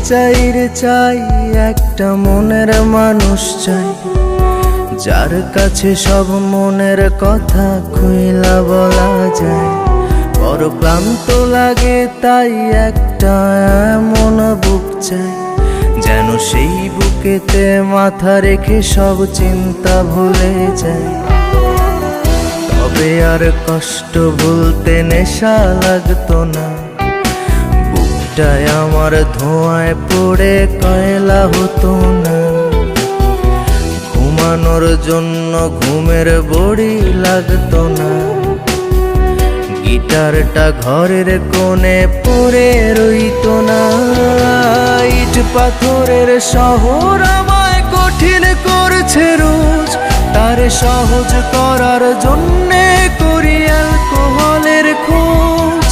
চাই রে চাই, একটা মনের মানুষ চাই, যার কাছে সব মনের কথা খুইলা বলা যায়। বড় ক্লান্ত লাগে তাই একটা এমন বুক চাই, যেন সেই বুকেতে মাথা রেখে সব চিন্তা ভুলে যায়। তবে আর কষ্ট ভুলতে নেশা লাগতো না, বুকটায় আমার ধোঁয়ায় পড়ে কয়লা হতো না। ঘুমানোর জন্য ঘুমের বড়ি লাগতো না, গিটারটা ঘরের কোণে পড়ে রইতো না। ইট পাথরের শহর আমায় কঠিন করছে রোজ, তারে সহজ করার জন্যে করি অ্যালকোহলের খোঁজ।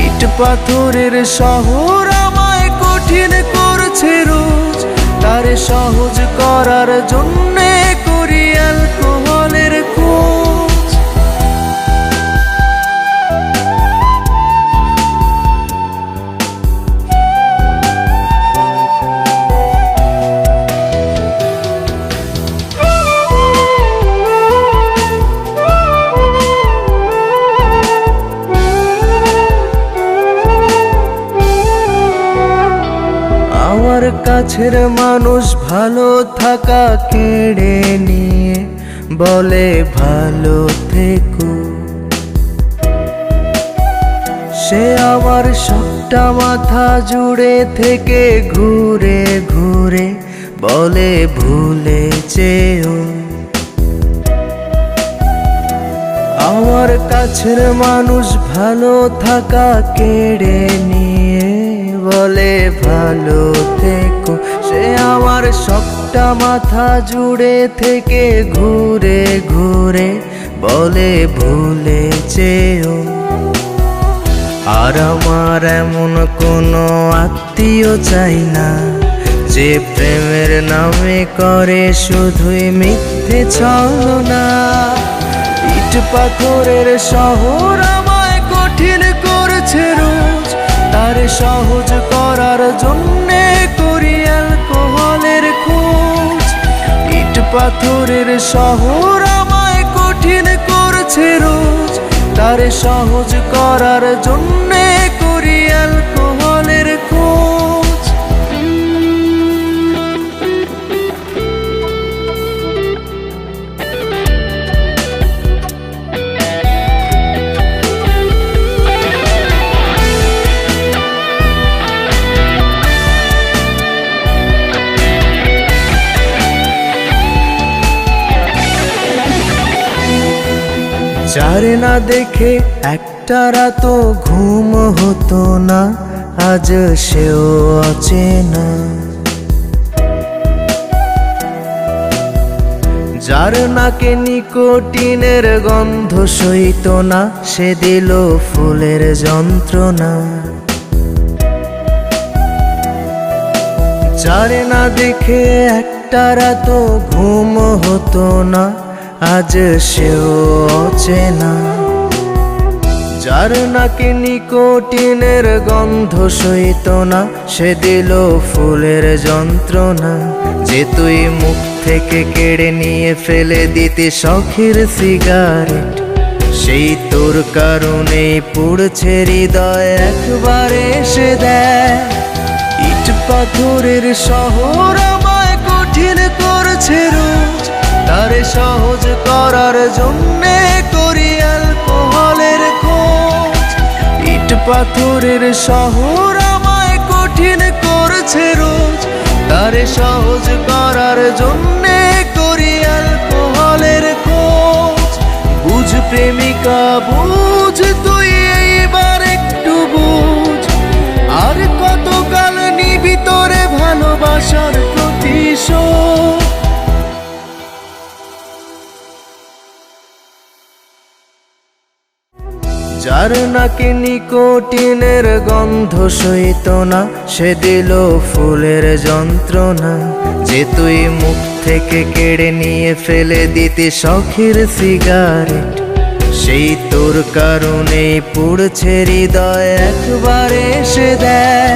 ইট পাথরের শহর আমায় কঠিন করছে রোজ, তারে সহজ করার জন্যে করি অ্যালকোহলের খোঁজ। আমার কাছের মানুষ ভালো থাকা কেড়ে নিয়ে বলে ভালো থেকো, সে আমার সবটা মাথা জুড়ে থেকে ঘুরে ঘুরে বলে ভুলে যেও। আমার কাছের মানুষ ভালো থাকা কেড়ে নিয়ে বলে ভালো থেকো, সে আমার সবটা মাথা জুড়ে থেকে ঘুরে ঘুরে বলে ভুলে যেও। আর আমার এমন কোনো আত্মীয় চাই না, যে প্রেমের নামে করে শুধুই মিথ্যে ছলনা। ইট পাথরের শহর আমায় কঠিন করছে রোজ, তারে সহজ করার জন্যে করি অ্যালকোহলের খোঁজ। ইট পাথরের শহর আমায় কঠিন করছে রোজ, তারে সহজ করার জন্যে করি অ্যালকোহলের খোঁজ। যারে না দেখে একটা রাতও ঘুম হতো না, আজ সেও অচেনা। যার নাকে নিকোটিনের গন্ধ সইত না, সে দিল ফুলের যন্ত্রণা। যারে না দেখে একটা রাতও ঘুম হতো না, আজ সেও অচেনা। যার নাকে নিকোটিনের গন্ধ সইত না, সে দিল ফুলের যন্ত্রণা। যে তুই মুখ থেকে কেড়ে নিয়ে ফেলে দিতে শখের সিগারেট, সেই তোর কারণেই পুড়ছে হৃদয় একবারে এসে দেয়। ইট পাথরের শহর আমায় কঠিন করছে রোজ, তারে সহজ করার জন্যে করি অ্যালকোহলের খোঁজ। ইট পাথরের শহর আমায় কঠিন করছে রোজ, তারে সহজ করার জন্যে করি অ্যালকোহলের খোঁজ। বুঝ প্রেমিকা বুঝ, তুই এইবার একটু বুঝ, আর কতকাল নিবি তোরে ভালোবাসার প্রতিশোধ। যার নাকে নিকোটিনের গন্ধ সইত না, সে দিল ফুলের যন্ত্রণা। যে তুই মুখ থেকে কেড়ে নিয়ে ফেলে দিতে শখের সিগারেট, সেই তোর কারণেই পুড়ছে হৃদয় একবারে এসে দেয়।